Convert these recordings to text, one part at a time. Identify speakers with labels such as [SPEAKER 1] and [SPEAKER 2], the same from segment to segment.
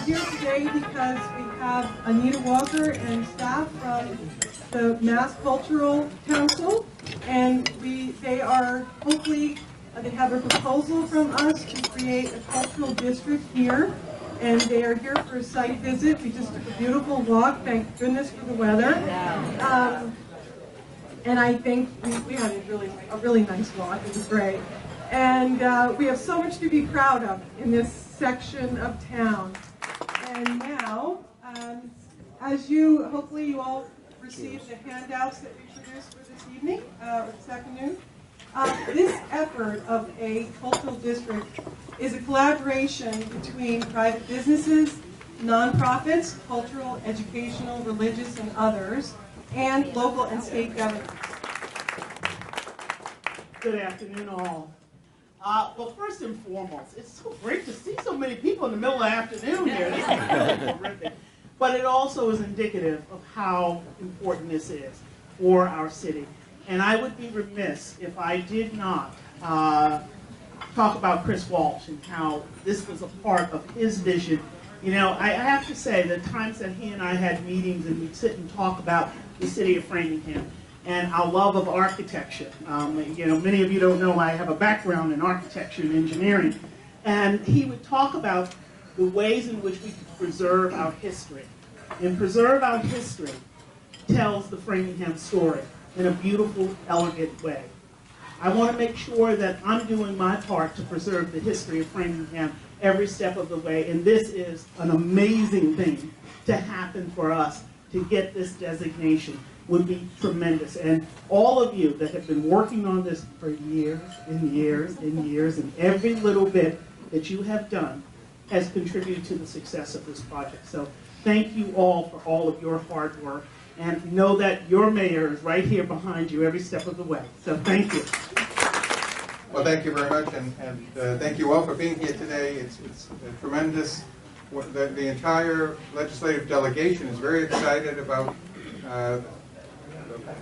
[SPEAKER 1] here today because we have Anita Walker and staff from the Mass Cultural Council, and they are hopefully, they have a proposal from us to create a cultural district here, and they are here for a site visit. We just took a beautiful walk, thank goodness for the weather. And I think we had a really nice walk. It was great. And we have so much to be proud of in this section of town. And now, hopefully you all received the handouts that we produced for this evening, or this afternoon. This effort of a cultural district is a collaboration between private businesses, nonprofits, cultural, educational, religious, and others, and local and state governments.
[SPEAKER 2] Good afternoon, all. Well, first and foremost, it's so great to see so many people in the middle of the afternoon here. This is really terrific. But it also is indicative of how important this is for our city. And I would be remiss if I did not talk about Chris Walsh and how this was a part of his vision. You know, I have to say, the times that he and I had meetings and we'd sit and talk about the city of Framingham and our love of architecture. You know, many of you don't know I have a background in architecture and engineering. And he would talk about the ways in which we could preserve our history. And preserve our history tells the Framingham story in a beautiful, elegant way. I want to make sure that I'm doing my part to preserve the history of Framingham every step of the way, and this is an amazing thing to happen for us to get this designation. Would be tremendous. And all of you that have been working on this for years and years and years, and every little bit that you have done has contributed to the success of this project. So thank you all for all of your hard work. And know that your mayor is right here behind you every step of the way. So thank you.
[SPEAKER 3] Well, thank you very much, and thank you all for being here today. It's tremendous. The entire legislative delegation is very excited about the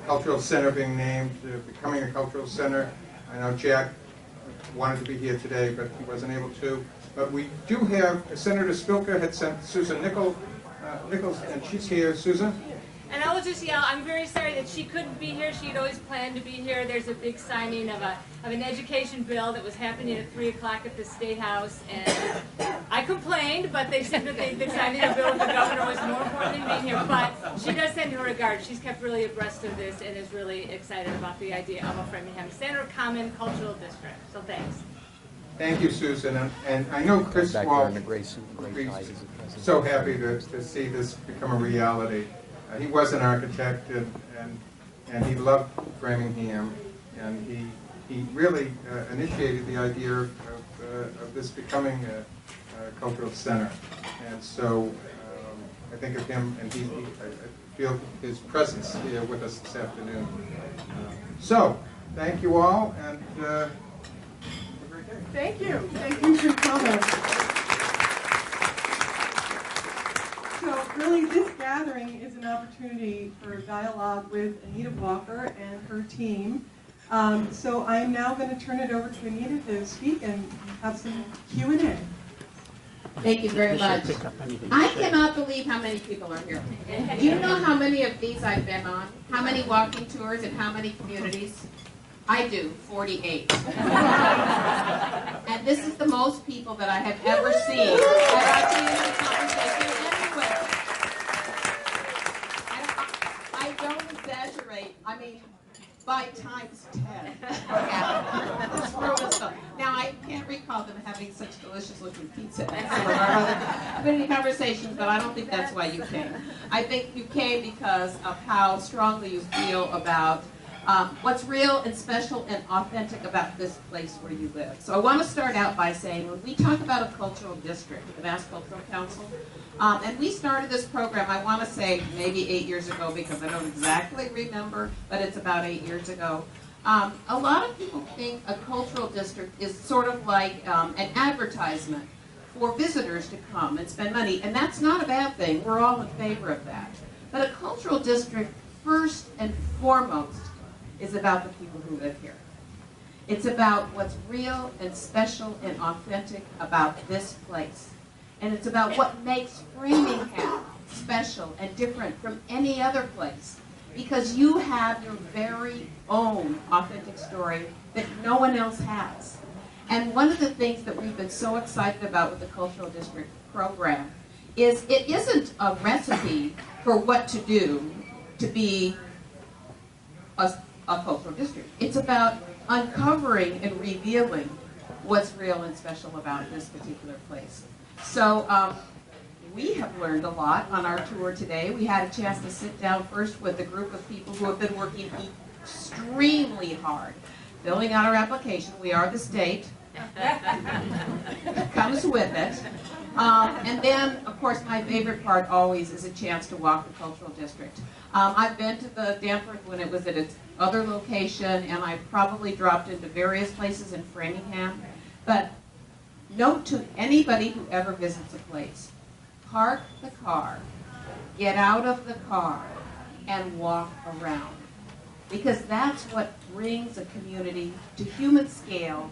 [SPEAKER 3] Cultural Center being named, becoming a cultural center. I know Jack wanted to be here today, but he wasn't able to. But we do have, Senator Spilka had sent Susan Nichols, and she's here. Susan?
[SPEAKER 4] And I will just yell, I'm very sorry that she couldn't be here. She had always planned to be here. There's a big signing of an education bill that was happening at 3 o'clock at the State House. And I complained, but they said that the signing of the bill with the governor was more important than being here. But she does send her regards. She's kept really abreast of this and is really excited about the idea of a Framingham Center Common Cultural District. So thanks.
[SPEAKER 3] Thank you, Susan. And I know Chris Walsh is so happy to see this become a reality. He was an architect, and he loved Framingham, and he really initiated the idea of this becoming a cultural center. And so I think of him, and I feel his presence here with us this afternoon. So thank you all, and have a great day.
[SPEAKER 1] Thank you. Thank you for coming. So really, this gathering is an opportunity for a dialogue with Anita Walker and her team. So I am now going to turn it over to Anita to speak and have some Q&A.
[SPEAKER 5] Thank you very much. I cannot believe how many people are here. Do you know how many of these I've been on? How many walking tours in how many communities? I do, 48. And this is the most people that I have ever seen that I've seen in a conversation anywhere. I don't exaggerate. I mean, by times 10. Now, I can't recall them having such delicious-looking pizza and some of our other community conversations, but I don't think that's why you came. I think you came because of how strongly you feel about what's real and special and authentic about this place where you live. So I want to start out by saying, when we talk about a cultural district, the Mass Cultural Council, and we started this program, I want to say maybe 8 years ago, because I don't exactly remember, but it's about 8 years ago. A lot of people think a cultural district is sort of like an advertisement for visitors to come and spend money, and that's not a bad thing. We're all in favor of that. But a cultural district, first and foremost, is about the people who live here. It's about what's real and special and authentic about this place. And it's about what makes Framingham special and different from any other place. Because you have your very own authentic story that no one else has. And one of the things that we've been so excited about with the Cultural District program is it isn't a recipe for what to do to be a cultural district. It's about uncovering and revealing what's real and special about this particular place. So we have learned a lot on our tour today. We had a chance to sit down first with a group of people who have been working extremely hard, filling out our application. We are the state. Comes with it. And then, of course, my favorite part always is a chance to walk the cultural district. I've been to the Danforth when it was at its other location, and I probably dropped into various places in Framingham. But note to anybody who ever visits a place, park the car, get out of the car, and walk around. Because that's what brings a community to human scale,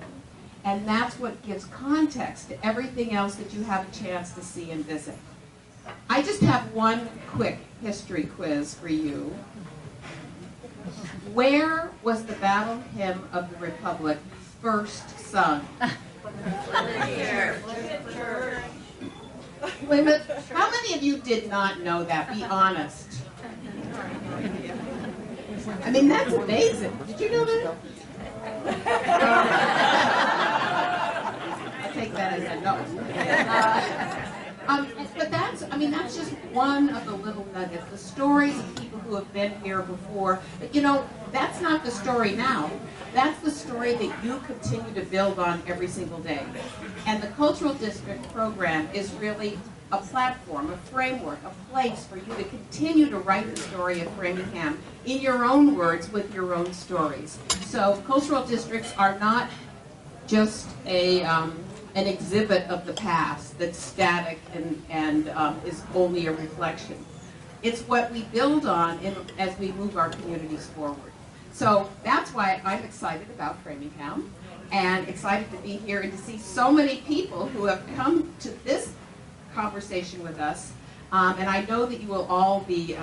[SPEAKER 5] and that's what gives context to everything else that you have a chance to see and visit. I just have one quick history quiz for you. Where was the Battle Hymn of the Republic first sung? Wait a minute. How many of you did not know that? Be honest. I mean, that's amazing. Did you know that? I'll take that as a no. But that's just one of the little nuggets. The stories of people who have been here before. But, you know, that's not the story now. That's the story that you continue to build on every single day. And the Cultural District program is really a platform, a framework, a place for you to continue to write the story of Framingham in your own words with your own stories. So cultural districts are not just an exhibit of the past that's static and is only a reflection. It's what we build on as we move our communities forward. So that's why I'm excited about Framingham and excited to be here and to see so many people who have come to this conversation with us. And I know that you will all be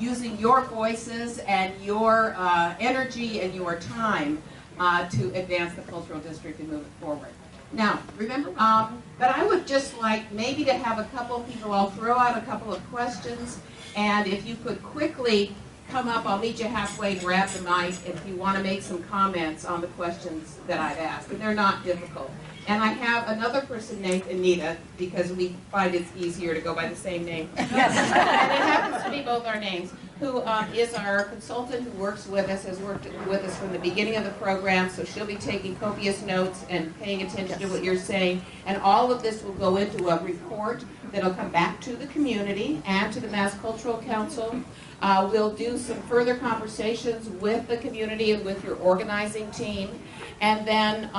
[SPEAKER 5] using your voices and your energy and your time to advance the cultural district and move it forward. Now, remember, but I would just like maybe to have a couple of people, I'll throw out a couple of questions, and if you could quickly come up, I'll meet you halfway, grab the mic, if you want to make some comments on the questions that I've asked, and they're not difficult. And I have another person named Anita, because we find it's easier to go by the same name. Yes. And it happens to be both our names, who is our consultant who works with us, has worked with us from the beginning of the program, so she'll be taking copious notes and paying attention to what you're saying. And all of this will go into a report that'll come back to the community and to the Mass Cultural Council. We'll do some further conversations with the community and with your organizing team. And then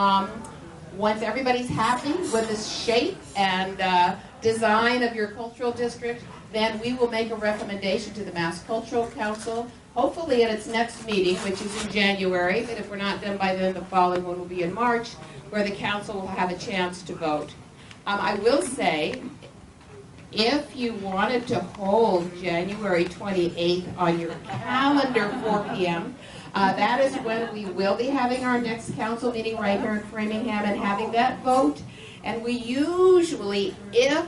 [SPEAKER 5] once everybody's happy with the shape and design of your cultural district, then we will make a recommendation to the Mass Cultural Council, hopefully at its next meeting, which is in January, but if we're not done by then, the following one will be in March, where the council will have a chance to vote. I will say, if you wanted to hold January 28th on your calendar, 4 p.m., that is when we will be having our next council meeting right here in Framingham and having that vote. And we usually, if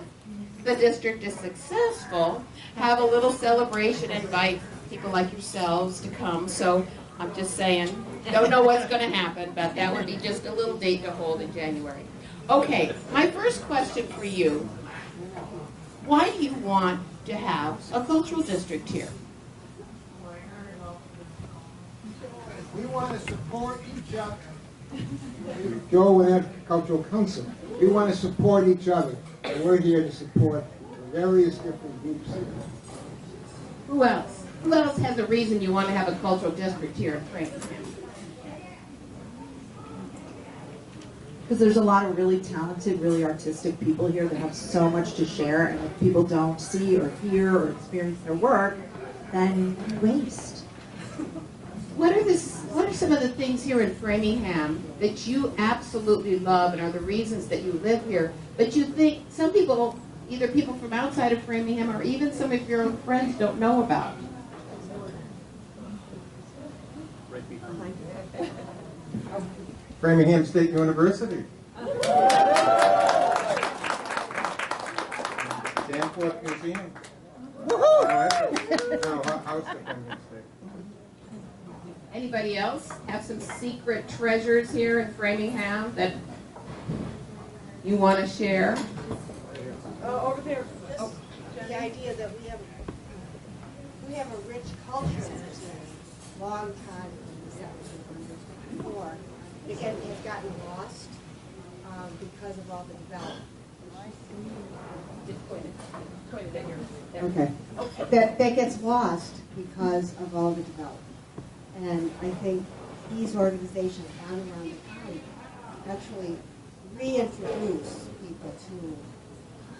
[SPEAKER 5] the district is successful, have a little celebration, invite people like yourselves to come. So I'm just saying, don't know what's going to happen, but that would be just a little date to hold in January. Okay, my first question for you, why do you want to have a cultural district here?
[SPEAKER 6] We want to support each other. Joe and that cultural council. We want to support each other. And we're here to support the various different groups.
[SPEAKER 5] Who else? Who else has a reason you want to have a cultural district here in Framingham?
[SPEAKER 7] Because there's a lot of really talented, really artistic people here that have so much to share, and if people don't see or hear or experience their work, then you waste.
[SPEAKER 5] what are some of the things here in Framingham that you absolutely love and are the reasons that you live here, but you think some people, either people from outside of Framingham or even some of your own friends, don't know about?
[SPEAKER 3] Framingham State University. Danforth Museum. House of Framingham State.
[SPEAKER 5] Anybody else have some secret treasures here in Framingham that you want to share?
[SPEAKER 1] Over there.
[SPEAKER 8] The idea that we have a rich culture long time before. Again, it's gotten lost because of all the development.
[SPEAKER 7] Okay.
[SPEAKER 8] That gets lost because of all the development. And I think these organizations down around the county actually reintroduce people to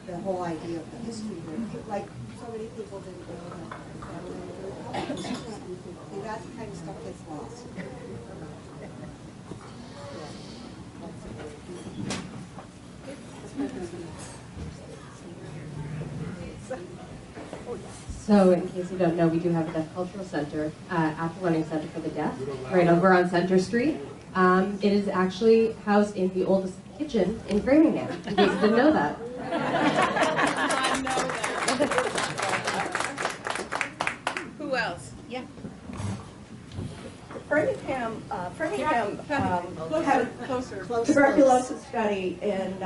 [SPEAKER 8] the whole idea of the history here. Like so many people didn't know that. That kind of stuff gets lost.
[SPEAKER 9] So, in case you don't know, we do have a Deaf Cultural Center at the Learning Center for the Deaf, right over on Center Street. It is actually housed in the oldest kitchen in Framingham, in case you didn't know that.
[SPEAKER 5] Who else? Yeah.
[SPEAKER 10] Framingham had a tuberculosis study in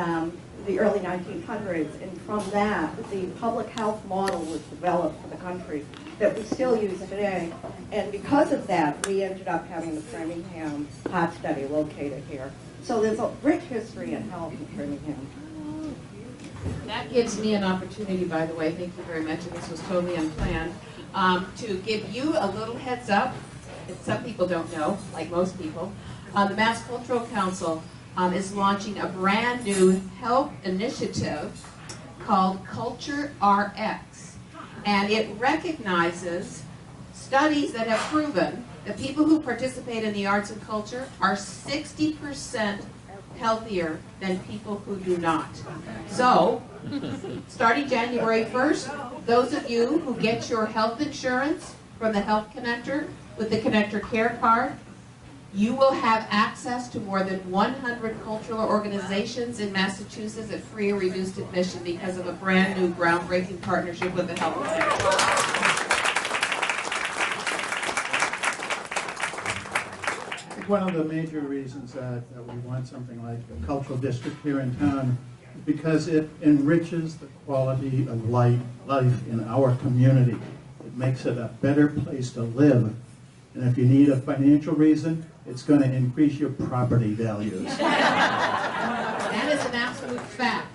[SPEAKER 10] the early 1900s, and from that, the public health model was developed for the country that we still use today. And because of that, we ended up having the Framingham Heart Study located here. So there's a rich history in health in Framingham.
[SPEAKER 5] That gives me an opportunity, by the way, thank you very much, and this was totally unplanned, to give you a little heads up that some people don't know, like most people. The Mass Cultural Council is launching a brand new health initiative called Culture RX. And it recognizes studies that have proven that people who participate in the arts and culture are 60% healthier than people who do not. So, starting January 1st, those of you who get your health insurance from the Health Connector with the Connector Care Card, you will have access to more than 100 cultural organizations in Massachusetts at free or reduced admission because of a brand new groundbreaking partnership with the Health Connector.
[SPEAKER 11] I think one of the major reasons that we want something like a cultural district here in town is because it enriches the quality of life in our community. It makes it a better place to live. And if you need a financial reason, it's going to increase your property values.
[SPEAKER 5] That is an absolute fact.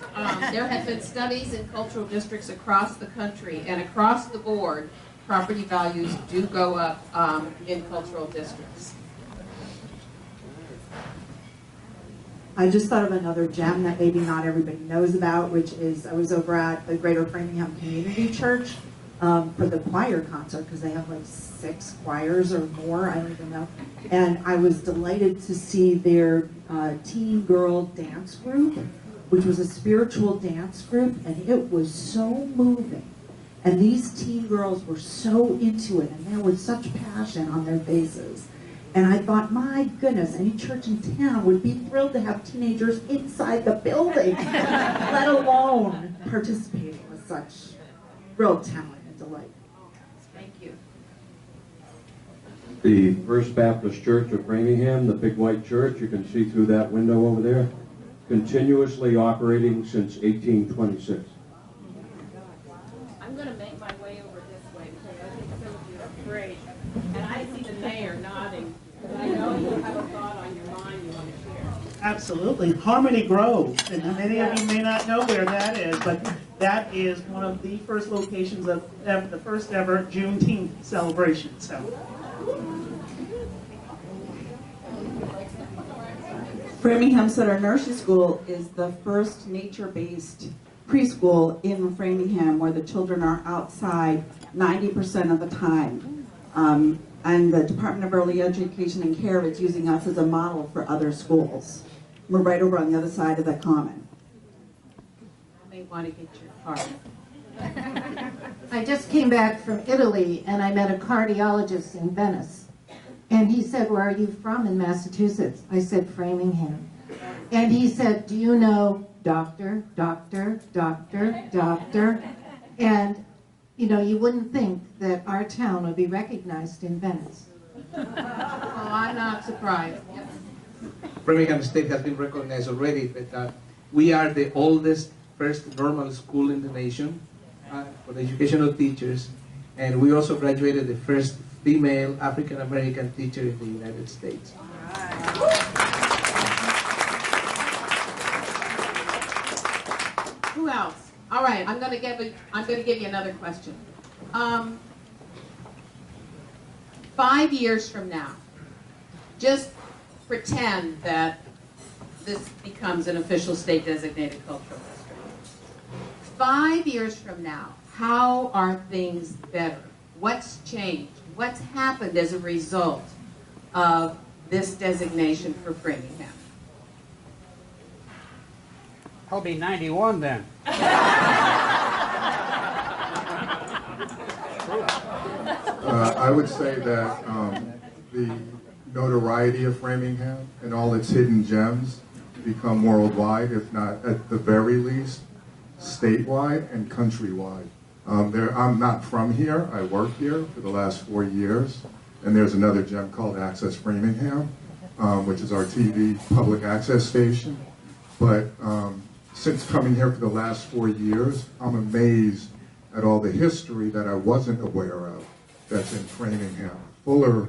[SPEAKER 5] There have been studies in cultural districts across the country, and across the board, property values do go up in cultural districts.
[SPEAKER 7] I just thought of another gem that maybe not everybody knows about, which is I was over at the Greater Framingham Community Church for the choir concert, because they have like 6 choirs or more, I don't even know. And I was delighted to see their teen girl dance group, which was a spiritual dance group, and it was so moving. And these teen girls were so into it, and there was such passion on their faces. And I thought, my goodness, any church in town would be thrilled to have teenagers inside the building, let alone participating with such real talent and delight.
[SPEAKER 5] Thank you.
[SPEAKER 12] The First Baptist Church of Framingham, the big white church, you can see through that window over there, continuously operating since 1826.
[SPEAKER 5] I'm going to make my way over this way because I think some of you are afraid. And I see the mayor nodding, but I know you have a thought on your mind you want to share.
[SPEAKER 2] Absolutely. Harmony Grove, and many of you may not know where that is, but that is one of the first locations of the first ever Juneteenth celebration. So,
[SPEAKER 10] Framingham Center Nursery School is the first nature-based preschool in Framingham where the children are outside 90% of the time.
[SPEAKER 13] and the Department of Early Education and Care is using us as a model for other schools. We're right over on the other side of the common.
[SPEAKER 5] You may want to get your card.
[SPEAKER 14] I just came back from Italy and I met a cardiologist in Venice. And he said, "Where are you from?" "In Massachusetts." I said, "Framingham." And he said, "Do you know doctor, doctor, doctor, doctor?" And, you know, you wouldn't think that our town would be recognized in Venice.
[SPEAKER 5] Oh, I'm not surprised.
[SPEAKER 15] Framingham State has been recognized already, but we are the oldest first normal school in the nation for the education of teachers, and we also graduated the first female African-American teacher in the United States.
[SPEAKER 5] Who else? All right, I'm going to give you another question. 5 years from now, just pretend that this becomes an official state designated cultural district. 5 years from now, how are things better? What's changed? What's happened as a result of this designation for Framingham?
[SPEAKER 16] I'll be 91 then.
[SPEAKER 17] I would say that the notoriety of Framingham and all its hidden gems become worldwide, if not at the very least statewide and countrywide. I'm not from here. I work here for the last 4 years, and there's another gem called Access Framingham, which is our TV public access station. But since coming here for the last 4 years, I'm amazed at all the history that I wasn't aware of that's in Framingham. Fuller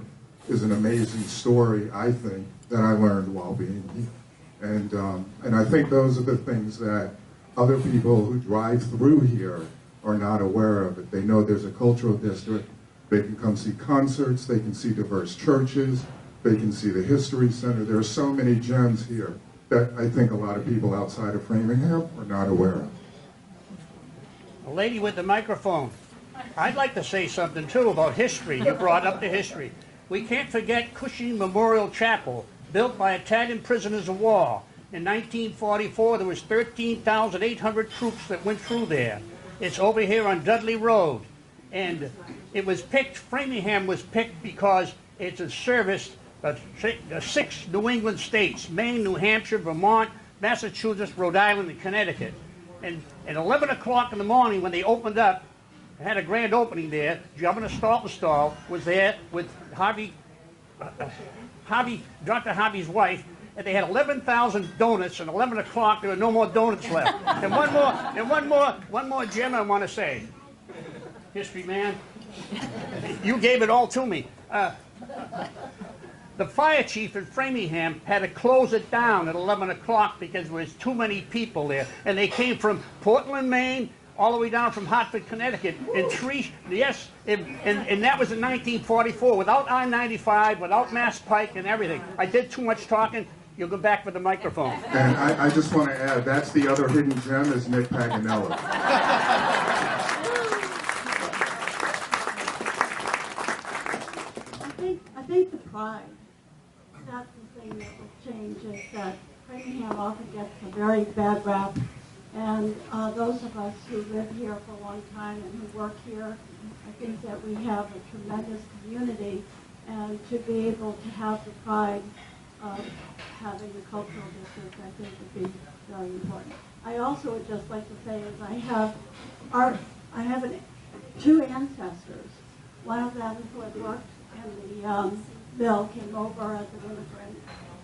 [SPEAKER 17] is an amazing story, I think, that I learned while being here. And I think those are the things that other people who drive through here are not aware of it. They know there's a cultural district. They can come see concerts. They can see diverse churches. They can see the History Center. There are so many gems here that I think a lot of people outside of Framingham are not aware of.
[SPEAKER 16] A lady with the microphone. I'd like to say something, too, about history. You brought up the history. We can't forget Cushing Memorial Chapel, built by Italian prisoners of war. In 1944, there was 13,800 troops that went through there. It's over here on Dudley Road. And it was picked, Framingham was picked because it's a service of 6 New England states, Maine, New Hampshire, Vermont, Massachusetts, Rhode Island, and Connecticut. And at 11 o'clock in the morning when they opened up, they had a grand opening there, Governor Stoltenstall was there with Dr. Harvey's wife, and they had 11,000 donuts, and 11 o'clock there were no more donuts left. And one more gem I want to say. History man, you gave it all to me. The fire chief in Framingham had to close it down at 11 o'clock because there was too many people there. And they came from Portland, Maine, all the way down from Hartford, Connecticut. And that was in 1944, without I-95, without Mass Pike and everything. I did too much talking. You'll go back with the microphone.
[SPEAKER 17] And I just want to add, that's the other hidden gem is Nick Paganella.
[SPEAKER 10] I think the pride, that's the thing that will change, is that Framingham often gets a very bad rap, and those of us who live here for a long time and who work here, I think that we have a tremendous community, and to be able to have the pride of having a cultural district, I think would be very important. I also would just like to say is I have two ancestors. One of them who had worked in the mill came over as an immigrant,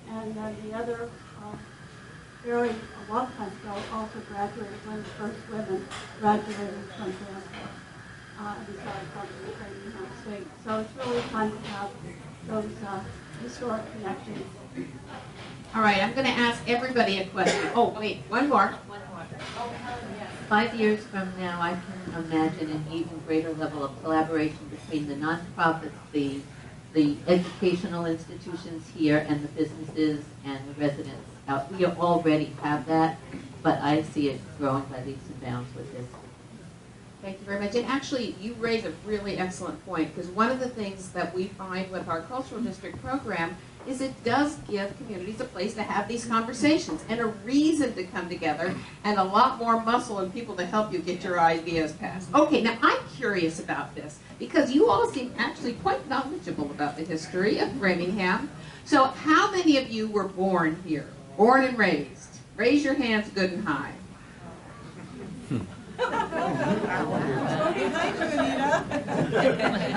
[SPEAKER 10] and then the other, a long time ago, also graduated, one of the first women graduated from Danforth, and started from the Framingham State. So it's really fun to have those historic connections.
[SPEAKER 5] All right, I'm going to ask everybody a question. Oh, wait, one more.
[SPEAKER 18] 5 years from now, I can imagine an even greater level of collaboration between the nonprofits, the educational institutions here, and the businesses and the residents out. We already have that, but I see it growing by leaps and bounds with this.
[SPEAKER 5] Thank you very much. And actually, you raise a really excellent point, because one of the things that we find with our cultural district program is it does give communities a place to have these conversations and a reason to come together and a lot more muscle and people to help you get your ideas passed. Okay, now I'm curious about this because you all seem actually quite knowledgeable about the history of Framingham. So how many of you were born here, born and raised? Raise your hands good and high.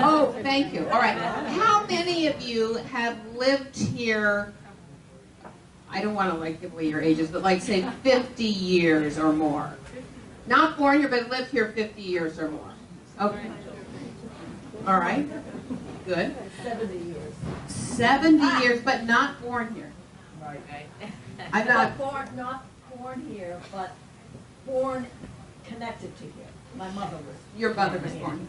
[SPEAKER 5] Oh, thank you. All right. How many of you have lived here, I don't want to like give away your ages, but like say 50 years or more? Not born here, but lived here 50 years or more. Okay. All right. Good.
[SPEAKER 10] 70 years.
[SPEAKER 5] 70 years, but not born here. I'm not
[SPEAKER 10] not born here, but born connected to here. My mother was.
[SPEAKER 5] Your mother was born.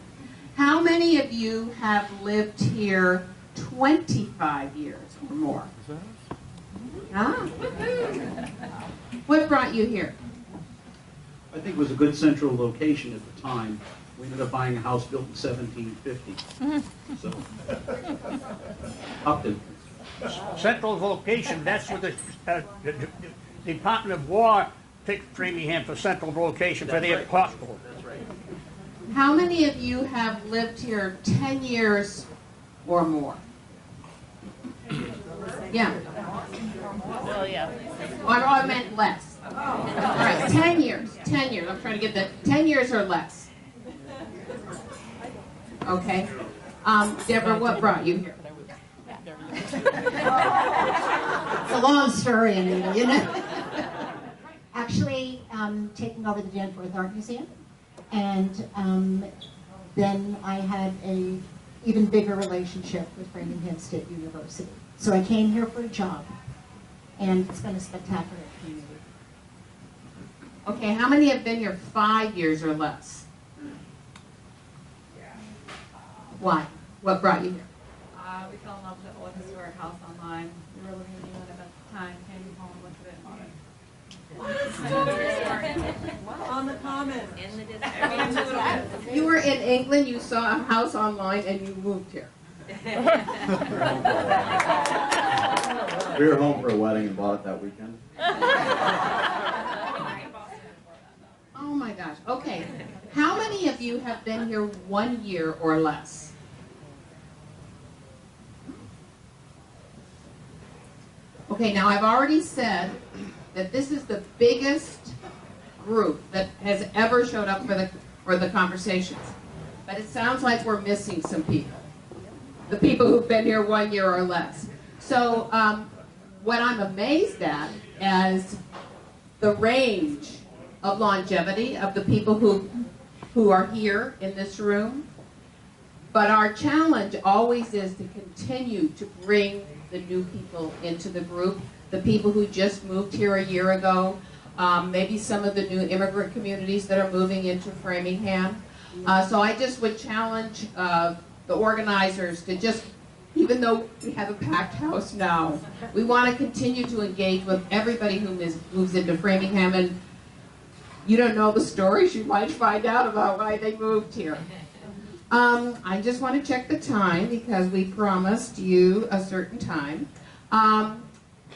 [SPEAKER 5] How many of you have lived here 25 years or more? Ah. What brought you here?
[SPEAKER 16] I think it was a good central location at the time. We ended up buying a house built in 1750. So, Upton. Central location, that's what the Department of War picked Framingham for central location for their hospital. That's right.
[SPEAKER 5] How many of you have lived here 10 years or more? Yeah.
[SPEAKER 18] Well, yeah.
[SPEAKER 5] I meant less. All right, 10 years. 10 years. I'm trying to get that. 10 years or less. Okay. Deborah, what brought you here?
[SPEAKER 14] It's a long story, Anita, you know. Actually, taking over the Danforth Art Museum, and then I had a even bigger relationship with Framingham State University. So I came here for a job, and it's been a spectacular community.
[SPEAKER 5] Okay, how many have been here 5 years or less? Why? What brought you here?
[SPEAKER 19] We fell in love with the old historic house online. We were living in England at the time, came home, looked at it,
[SPEAKER 10] On the common.
[SPEAKER 19] In the district.
[SPEAKER 5] You were in England, you saw a house online, and you moved here.
[SPEAKER 20] We were home for a wedding and bought it that weekend.
[SPEAKER 5] Oh my gosh. Okay. How many of you have been here 1 year or less? Okay, now I've already said that this is the biggest group that has ever showed up for the conversations. But it sounds like we're missing some people. The people who've been here 1 year or less. So what I'm amazed at is the range of longevity of the people who are here in this room. But our challenge always is to continue to bring the new people into the group, the people who just moved here a year ago, maybe some of the new immigrant communities that are moving into Framingham. So I just would challenge the organizers to just, even though we have a packed house now, we want to continue to engage with everybody who moves into Framingham. And you don't know the stories you might find out about why they moved here. I just want to check the time because we promised you a certain time.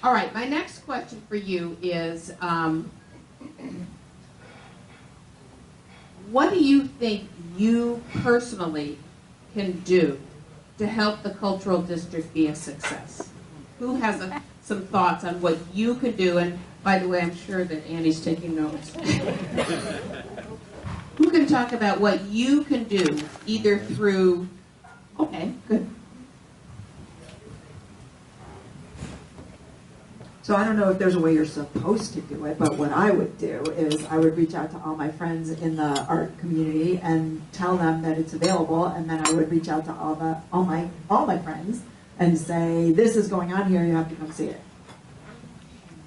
[SPEAKER 5] All right, my next question for you is, what do you think you personally can do to help the cultural district be a success? Who has some thoughts on what you could do? And by the way, I'm sure that Annie's taking notes. Who can talk about what you can do, either through, okay, good.
[SPEAKER 7] So I don't know if there's a way you're supposed to do it, but what I would do is I would reach out to all my friends in the art community and tell them that it's available, and then I would reach out to all my friends and say, this is going on here, you have to come see it.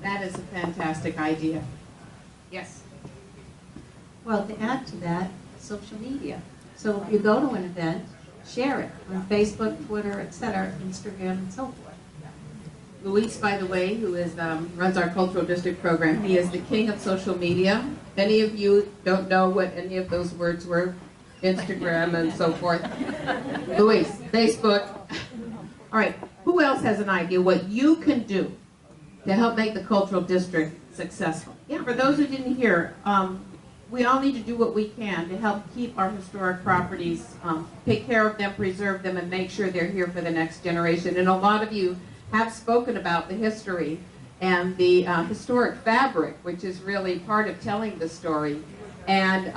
[SPEAKER 5] That is a fantastic idea. Yes.
[SPEAKER 14] Well, to add to that, social media. So if you go to an event, share it on Facebook, Twitter, etc., Instagram, and so forth.
[SPEAKER 5] Luis, by the way, who is runs our cultural district program, he is the king of social media. If any of you don't know what any of those words were, Instagram and so forth. Luis, Facebook. All right, who else has an idea what you can do to help make the cultural district successful? Yeah, for those who didn't hear, we all need to do what we can to help keep our historic properties, take care of them, preserve them, and make sure they're here for the next generation. And a lot of you have spoken about the history and the historic fabric, which is really part of telling the story. And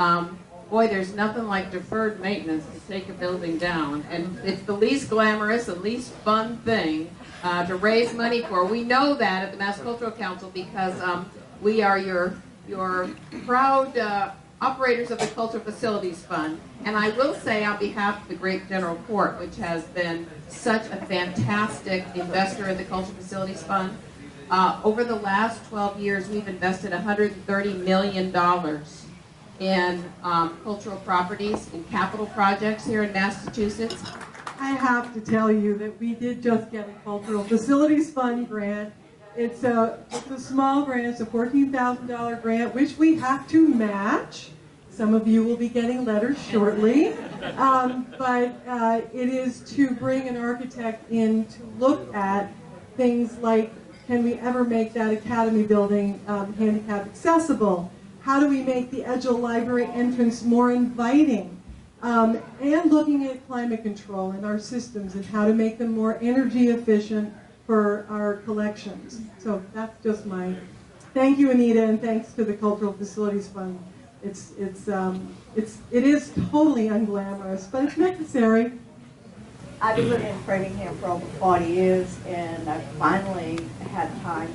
[SPEAKER 5] boy, there's nothing like deferred maintenance to take a building down. And it's the least glamorous and least fun thing to raise money for. We know that at the Mass Cultural Council because we are your proud operators of the Cultural Facilities Fund. And I will say on behalf of the great General Court, which has been such a fantastic investor in the Cultural Facilities Fund, over the last 12 years we've invested $130 million in cultural properties and capital projects here in Massachusetts.
[SPEAKER 1] I have to tell you that we did just get a Cultural Facilities Fund grant. It's a small grant, it's a $14,000 grant, which we have to match. Some of you will be getting letters shortly. But it is to bring an architect in to look at things like, can we ever make that academy building handicap accessible? How do we make the Edgell Library entrance more inviting? And looking at climate control in our systems and how to make them more energy efficient for our collections. So that's just my thank you, Anita, and thanks to the Cultural Facilities Fund. It is totally unglamorous, but it's necessary.
[SPEAKER 10] I've been living in Framingham for over 40 years, and I finally had time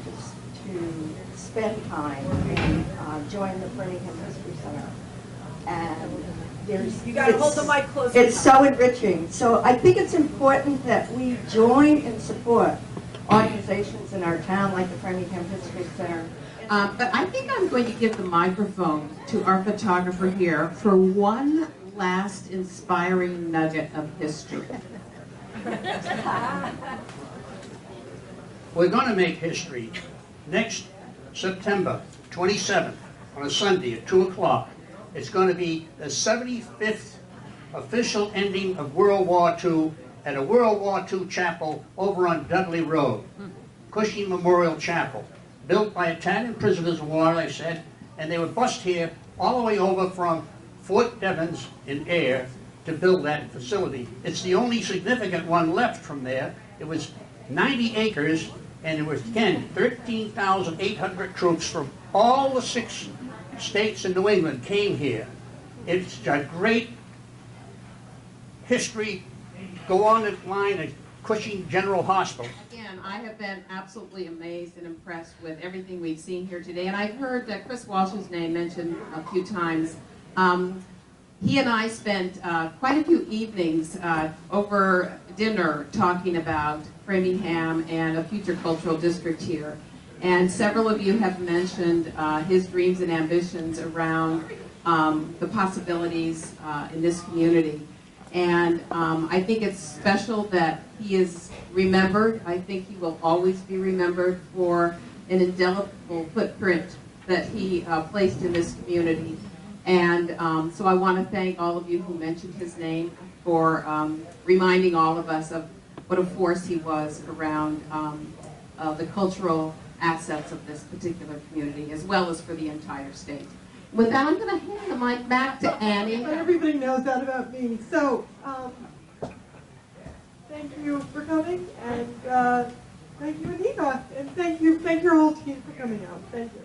[SPEAKER 10] to spend time and join the Framingham History Center. And
[SPEAKER 21] you got to hold the mic closer.
[SPEAKER 10] It's so enriching. So I think it's important that we join and support organizations in our town like the Framingham History Center.
[SPEAKER 5] But I think I'm going to give the microphone to our photographer here for one last inspiring nugget of history.
[SPEAKER 16] We're going to make history next September 27th on a Sunday at 2 o'clock. It's going to be the 75th official ending of World War II at a World War II chapel over on Dudley Road, Cushing Memorial Chapel, built by Italian prisoners of war, I said, and they were bused here all the way over from Fort Devens in Ayr to build that facility. It's the only significant one left from there. It was 90 acres, and it was, again, 13,800 troops from all the 6 states in New England came here. It's a great history. Go on the line at Cushing General Hospital.
[SPEAKER 5] Again, I have been absolutely amazed and impressed with everything we've seen here today. And I've heard Chris Walsh's name mentioned a few times. He and I spent quite a few evenings over dinner talking about Framingham and a future cultural district here. And several of you have mentioned his dreams and ambitions around the possibilities in this community. And I think it's special that he is remembered. I think he will always be remembered for an indelible footprint that he placed in this community. And so I want to thank all of you who mentioned his name for reminding all of us of what a force he was around the cultural assets of this particular community, as well as for the entire state. With that, I'm going to hand the mic back to Annie.
[SPEAKER 1] But everybody knows that about me. So, thank you for coming, and thank you, Anita, and thank your whole team for coming out. Thank you.